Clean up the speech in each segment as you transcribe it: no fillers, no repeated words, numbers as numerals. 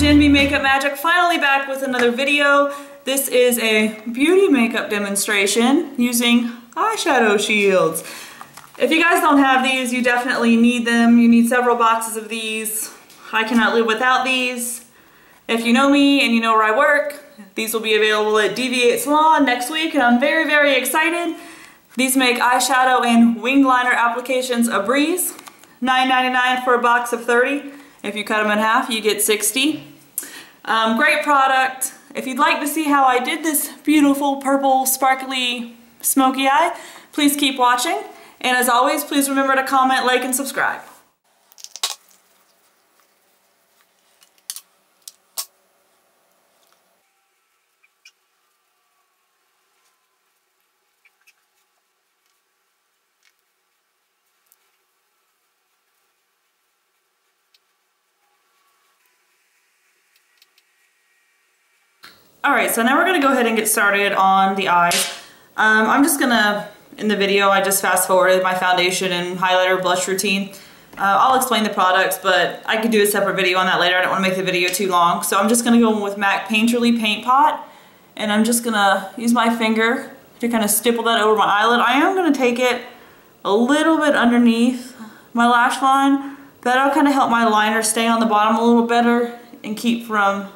GNB Makeup Magic, finally back with another video. This is a beauty makeup demonstration using eyeshadow shields. If you guys don't have these, you definitely need them. You need several boxes of these. I cannot live without these. If you know me and you know where I work, these will be available at Deviate Salon next week, and I'm very, very excited. These make eyeshadow and wing liner applications a breeze. $9.99 for a box of 30. If you cut them in half, you get 60. Great product. If you'd like to see how I did this beautiful purple sparkly smoky eye, please keep watching. And as always, please remember to comment, like, and subscribe. Alright, so now we're going to go ahead and get started on the eyes. I'm just going to, in the video, I just fast forwarded my foundation and highlighter blush routine. I'll explain the products, but I could do a separate video on that later. I don't want to make the video too long. So I'm just going to go in with MAC Painterly Paint Pot, and I'm just going to use my finger to kind of stipple that over my eyelid. I am going to take it a little bit underneath my lash line. That'll kind of help my liner stay on the bottom a little better and keep from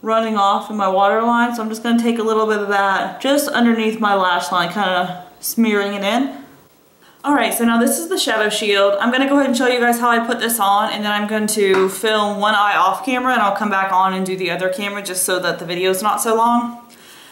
running off in my waterline. So I'm just going to take a little bit of that just underneath my lash line, kind of smearing it in. Alright, so now this is the shadow shield. I'm going to go ahead and show you guys how I put this on, and then I'm going to film one eye off camera and I'll come back on and do the other camera just so that the video is not so long.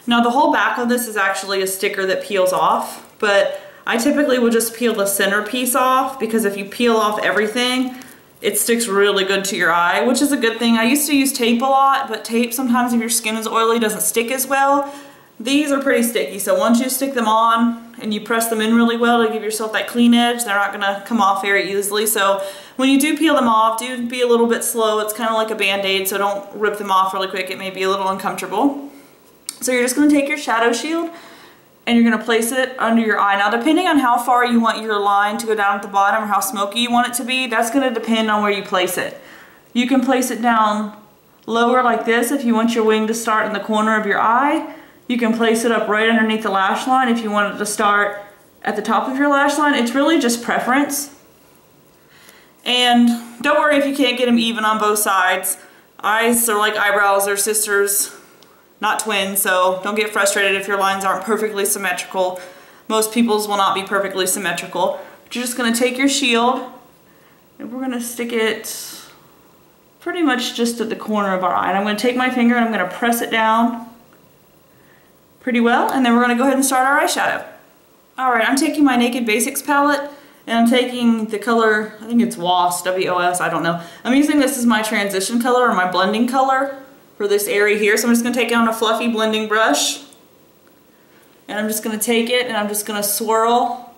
Now the whole back of this is actually a sticker that peels off, but I typically will just peel the center piece off, because if you peel off everything, it sticks really good to your eye, which is a good thing. I used to use tape a lot, but tape sometimes if your skin is oily doesn't stick as well. These are pretty sticky, so once you stick them on and you press them in really well to give yourself that clean edge, they're not gonna come off very easily. So when you do peel them off, do be a little bit slow. It's kind of like a band-aid, so don't rip them off really quick. It may be a little uncomfortable. So you're just gonna take your shadow shield and you're gonna place it under your eye. Now, depending on how far you want your line to go down at the bottom or how smoky you want it to be, that's gonna depend on where you place it. You can place it down lower like this if you want your wing to start in the corner of your eye. You can place it up right underneath the lash line if you want it to start at the top of your lash line. It's really just preference. And don't worry if you can't get them even on both sides. Eyes are like eyebrows, they're sisters, not twins, so don't get frustrated if your lines aren't perfectly symmetrical. Most people's will not be perfectly symmetrical. But you're just going to take your shield and we're going to stick it pretty much just at the corner of our eye. And I'm going to take my finger and I'm going to press it down pretty well, and then we're going to go ahead and start our eyeshadow. Alright, I'm taking my Naked Basics palette and I'm taking the color, I think it's WOS, W-O-S, I don't know. I'm using this as my transition color or my blending color for this area here. So I'm just going to take it on a fluffy blending brush, and I'm just going to take it and I'm just going to swirl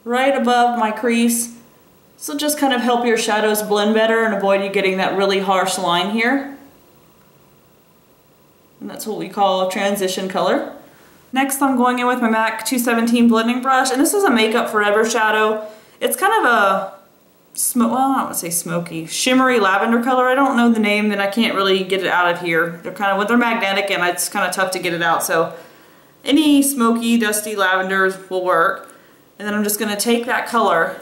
right above my crease. So just kind of help your shadows blend better and avoid you getting that really harsh line here. And that's what we call a transition color. Next, I'm going in with my MAC 217 blending brush, and this is a Makeup Forever shadow. It's kind of a well, I don't want to say smoky, shimmery lavender color. I don't know the name, and I can't really get it out of here. They're magnetic, and it's kind of tough to get it out. So any smoky, dusty lavenders will work. And then I'm just going to take that color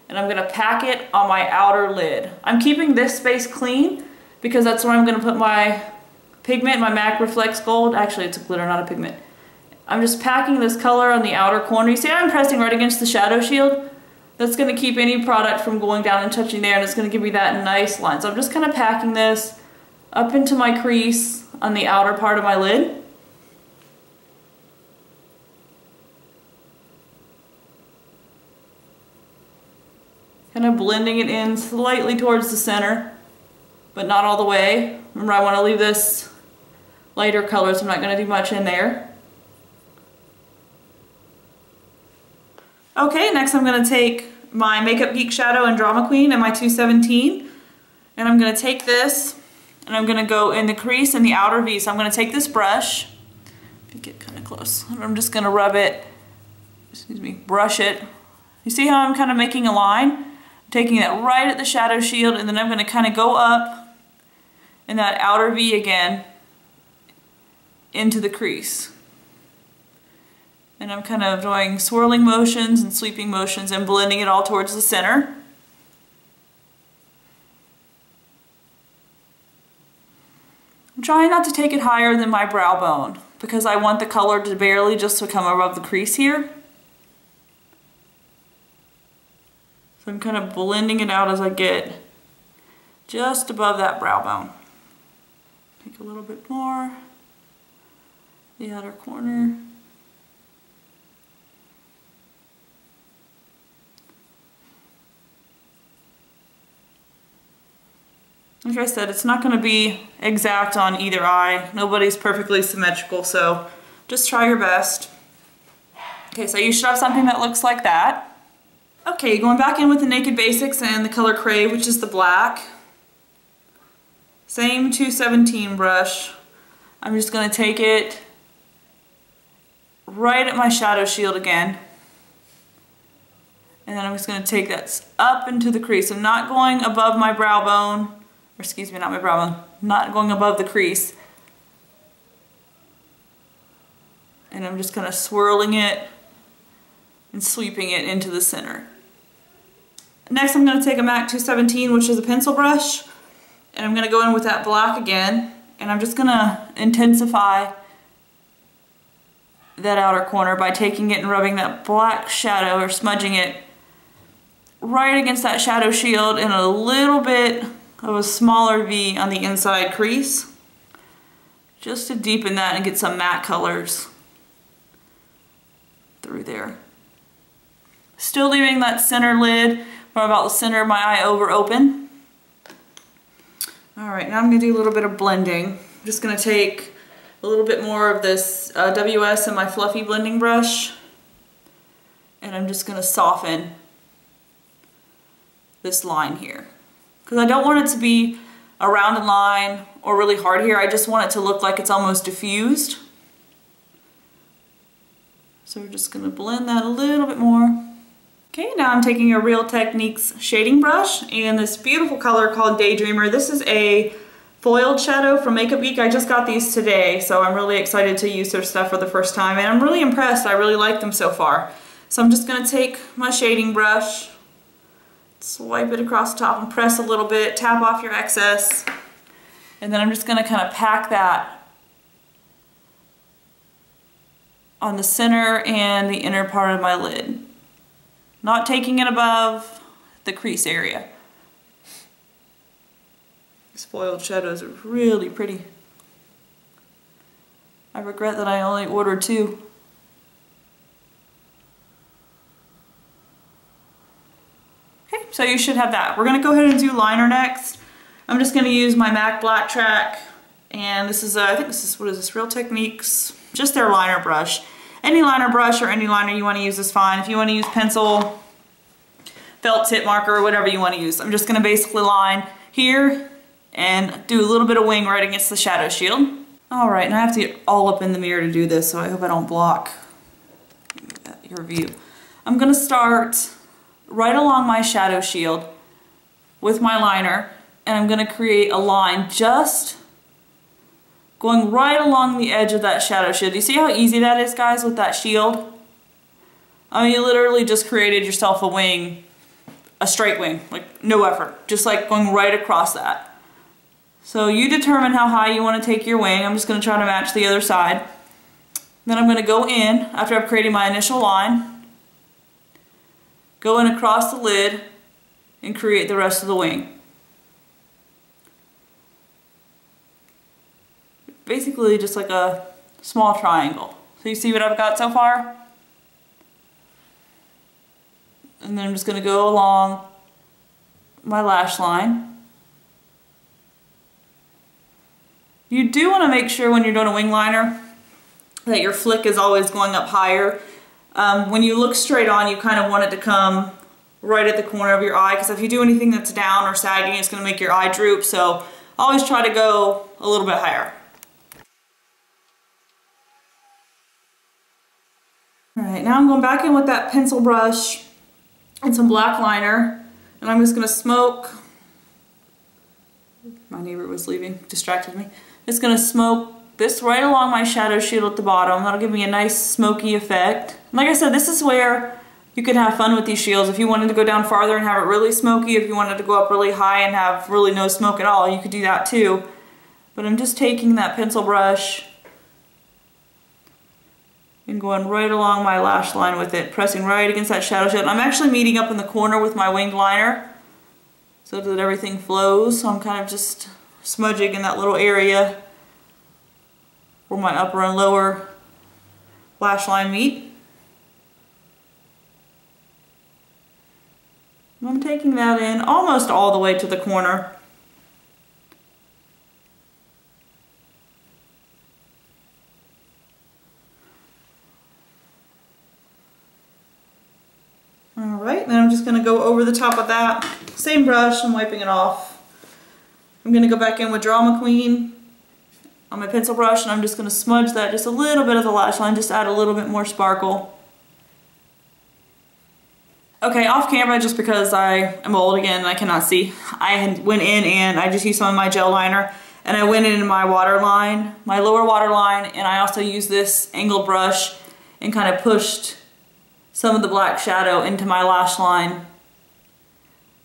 and I'm going to pack it on my outer lid. I'm keeping this space clean because that's where I'm going to put my pigment, my MAC Reflects Gold. Actually, it's a glitter, not a pigment. I'm just packing this color on the outer corner. You see I'm pressing right against the shadow shield? That's going to keep any product from going down and touching there, and it's going to give me that nice line. So I'm just kind of packing this up into my crease on the outer part of my lid. Kind of blending it in slightly towards the center, but not all the way. Remember, I want to leave this lighter color, so I'm not going to do much in there. Okay, next I'm going to take my Makeup Geek Shadow and Drama Queen and my 217, and I'm going to take this and I'm going to go in the crease in the outer V. So I'm going to take this brush, if you get kind of close, and I'm just going to rub it, brush it. You see how I'm kind of making a line? taking that right at the shadow shield, and then I'm going to kind of go up in that outer V again into the crease. And I'm kind of doing swirling motions and sweeping motions and blending it all towards the center. I'm trying not to take it higher than my brow bone because I want the color to barely just to come above the crease here. So I'm kind of blending it out as I get just above that brow bone. Take a little bit more, the outer corner. Like I said, it's not going to be exact on either eye. Nobody's perfectly symmetrical, so just try your best. Okay, so you should have something that looks like that. Okay, going back in with the Naked Basics and the color Crave, which is the black. Same 217 brush. I'm just going to take it right at my shadow shield again. And then I'm just going to take that up into the crease. I'm not going above my brow bone. Or excuse me, not my brow bone, not going above the crease. And I'm just kind of swirling it and sweeping it into the center. Next I'm going to take a MAC 217, which is a pencil brush, and I'm going to go in with that black again, and I'm just going to intensify that outer corner by taking it and rubbing that black shadow or smudging it right against that shadow shield in a little bit of a smaller V on the inside crease, just to deepen that and get some matte colors through there. Still leaving that center lid from about the center of my eye over open. Alright, now I'm going to do a little bit of blending. I'm just going to take a little bit more of this WS in my fluffy blending brush, and I'm just going to soften this line here. Because I don't want it to be a rounded line or really hard here. I just want it to look like it's almost diffused. So we're just going to blend that a little bit more. Okay, now I'm taking a Real Techniques shading brush and this beautiful color called Daydreamer. This is a foiled shadow from Makeup Geek. I just got these today, so I'm really excited to use their stuff for the first time, and I'm really impressed. I really like them so far. So I'm just going to take my shading brush, swipe it across the top and press a little bit, tap off your excess, and then I'm just going to kind of pack that on the center and the inner part of my lid. Not taking it above the crease area. These foiled shadows are really pretty. I regret that I only ordered 2. Okay, so you should have that. We're going to go ahead and do liner next. I'm just going to use my MAC Black Track, and this is, I think this is, what is this, Real Techniques? Just their liner brush. Any liner brush or any liner you want to use is fine. If you want to use pencil, felt tip marker, whatever you want to use. I'm just going to basically line here and do a little bit of wing right against the shadow shield. Alright, now I have to get all up in the mirror to do this, so I hope I don't block your view. I'm going to start right along my shadow shield with my liner, and I'm going to create a line just going right along the edge of that shadow shield. You see how easy that is, guys, with that shield? I mean, you literally just created yourself a wing, a straight wing, like no effort, just like going right across that. So you determine how high you want to take your wing. I'm just going to try to match the other side. Then I'm going to go in, after I've created my initial line, go in across the lid and create the rest of the wing. Basically just like a small triangle. So you see what I've got so far? And then I'm just going to go along my lash line. You do want to make sure when you're doing a wing liner that your flick is always going up higher. When you look straight on, you kind of want it to come right at the corner of your eye, because if you do anything that's down or sagging, it's going to make your eye droop. So always try to go a little bit higher. Alright, now I'm going back in with that pencil brush and some black liner. And I'm just gonna smoke. My neighbor was leaving, distracted me. Just gonna smoke this right along my shadow shield at the bottom. That'll give me a nice smoky effect. And like I said, this is where you can have fun with these shields. If you wanted to go down farther and have it really smoky, if you wanted to go up really high and have really no smoke at all, you could do that too. But I'm just taking that pencil brush and going right along my lash line with it, pressing right against that shadow shield. I'm actually meeting up in the corner with my winged liner so that everything flows. So I'm kind of just smudging in that little area where my upper and lower lash line meet. And I'm taking that in almost all the way to the corner. Alright, then I'm just going to go over the top of that. Same brush, I'm wiping it off. I'm going to go back in with Drama Queen on my pencil brush, and I'm just going to smudge that just a little bit of the lash line, just add a little bit more sparkle. Okay, off camera, just because I am old again and I cannot see, I went in and I just used some of my gel liner, and I went in my waterline, my lower waterline, and I also used this angled brush and kind of pushed some of the black shadow into my lash line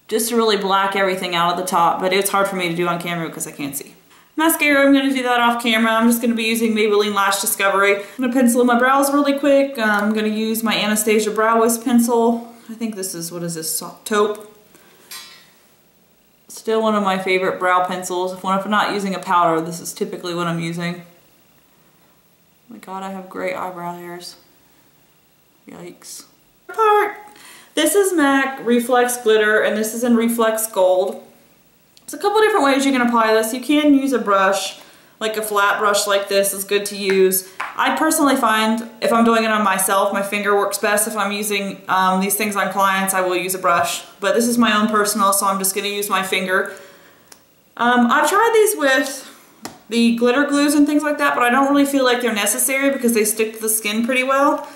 just to really black everything out at the top, but it's hard for me to do on camera because I can't see. Mascara, I'm going to do that off camera. I'm just going to be using Maybelline Lash Discovery. I'm going to pencil in my brows really quick. I'm going to use my Anastasia Brow Wiz pencil. I think this is, what is this, taupe. Still one of my favorite brow pencils. If I'm not using a powder, this is typically what I'm using. Oh my god, I have great eyebrow hairs. Yikes. This is MAC Reflex Glitter, and this is in Reflex Gold. There's a couple different ways you can apply this. You can use a brush, like a flat brush like this is good to use. I personally find if I'm doing it on myself, my finger works best. If I'm using these things on clients, I will use a brush. But this is my own personal, so I'm just going to use my finger. I've tried these with the glitter glues and things like that, but I don't really feel like they're necessary because they stick to the skin pretty well.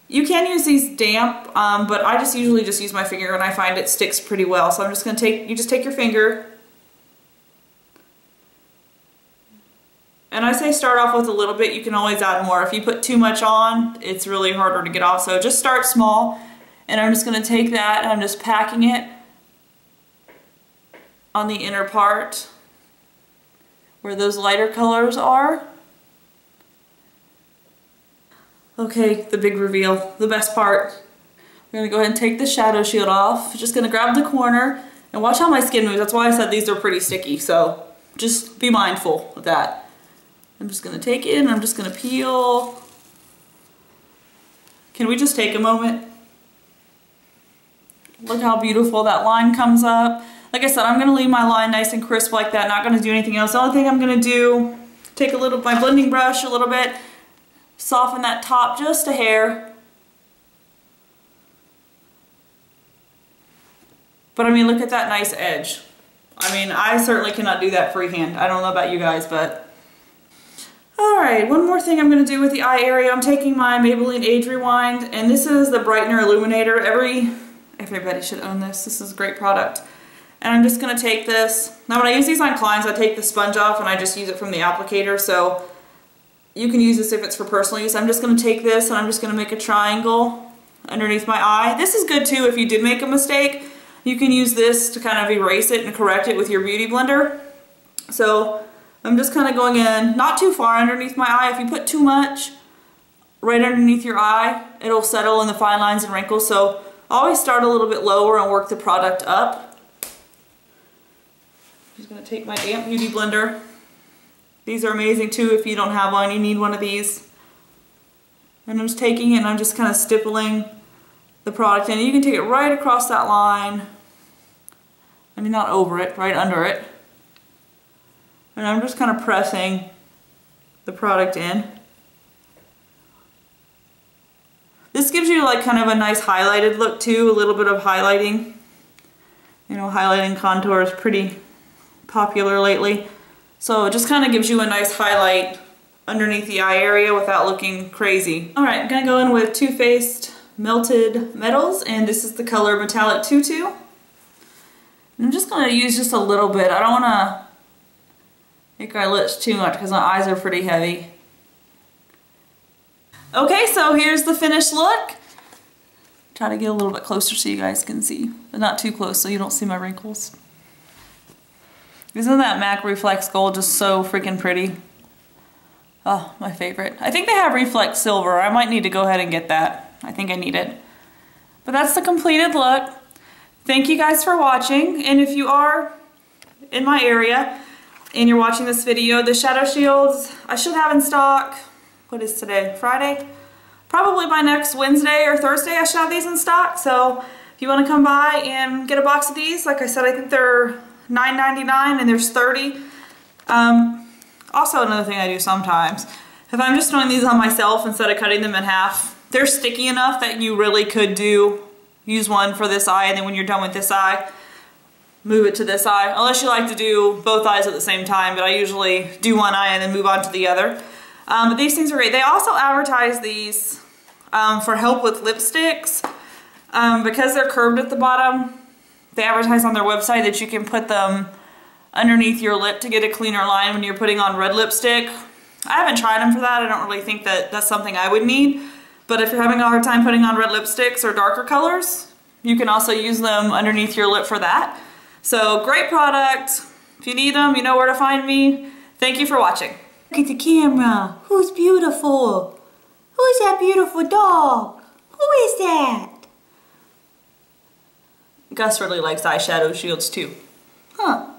You can use these damp, but I just usually just use my finger and I find it sticks pretty well. So I'm just going to you just take your finger. And I say start off with a little bit, you can always add more. If you put too much on, it's really harder to get off. So just start small, and I'm just gonna take that and I'm just packing it on the inner part where those lighter colors are. Okay, the big reveal, the best part. We're gonna go ahead and take the shadow shield off. Just gonna grab the corner and watch how my skin moves. That's why I said these are pretty sticky, so just be mindful of that. I'm just gonna take it and I'm just gonna peel. Can we just take a moment? Look how beautiful that line comes up. Like I said, I'm gonna leave my line nice and crisp like that, not gonna do anything else. The only thing I'm gonna do, take my blending brush a little bit, soften that top just a hair. But I mean, look at that nice edge. I mean, I certainly cannot do that freehand. I don't know about you guys, but. Alright, one more thing I'm going to do with the eye area. I'm taking my Maybelline Age Rewind, and this is the Brightener Illuminator. Everybody should own this. This is a great product. And I'm just going to take this. Now when I use these on clients, I take the sponge off and I just use it from the applicator, so you can use this if it's for personal use. I'm just going to take this and I'm just going to make a triangle underneath my eye. This is good too if you did make a mistake. You can use this to kind of erase it and correct it with your beauty blender. So I'm just kind of going in, not too far underneath my eye. If you put too much right underneath your eye, it'll settle in the fine lines and wrinkles. So always start a little bit lower and work the product up. I'm just going to take my damp beauty blender. These are amazing too if you don't have one, you need one of these. And I'm just taking it and I'm just kind of stippling the product in. You can take it right across that line. I mean, not over it, right under it. And I'm just kind of pressing the product in. This gives you like kind of a nice highlighted look too, a little bit of highlighting. You know, highlighting contour is pretty popular lately. So it just kind of gives you a nice highlight underneath the eye area without looking crazy. Alright, I'm going to go in with Too Faced Melted Metals, and this is the color Metallic Tutu. I'm just going to use just a little bit. I don't want to make our lips too much because my eyes are pretty heavy. Okay, so here's the finished look. Try to get a little bit closer so you guys can see, but not too close so you don't see my wrinkles. Isn't that MAC Reflex Gold just so freaking pretty? Oh, my favorite. I think they have Reflex Silver. I might need to go ahead and get that. I think I need it. But that's the completed look. Thank you guys for watching, and if you are in my area and you're watching this video, the shadow shields I should have in stock. What is today? Friday? Probably by next Wednesday or Thursday I should have these in stock. So if you want to come by and get a box of these, like I said, I think they're $9.99 and there's 30. Also another thing I do sometimes, if I'm just doing these on myself instead of cutting them in half, they're sticky enough that you really could use one for this eye, and then when you're done with this eye, move it to this eye. Unless you like to do both eyes at the same time, but I usually do one eye and then move on to the other. But these things are great. They also advertise these for help with lipsticks. Because they're curved at the bottom, they advertise on their website that you can put them underneath your lip to get a cleaner line when you're putting on red lipstick. I haven't tried them for that. I don't really think that that's something I would need. But if you're having a hard time putting on red lipsticks or darker colors, you can also use them underneath your lip for that. So great product. If you need them, you know where to find me. Thank you for watching. Look at the camera. Who's beautiful? Who's that beautiful dog? Who is that? Gus really likes eyeshadow shields too. Huh.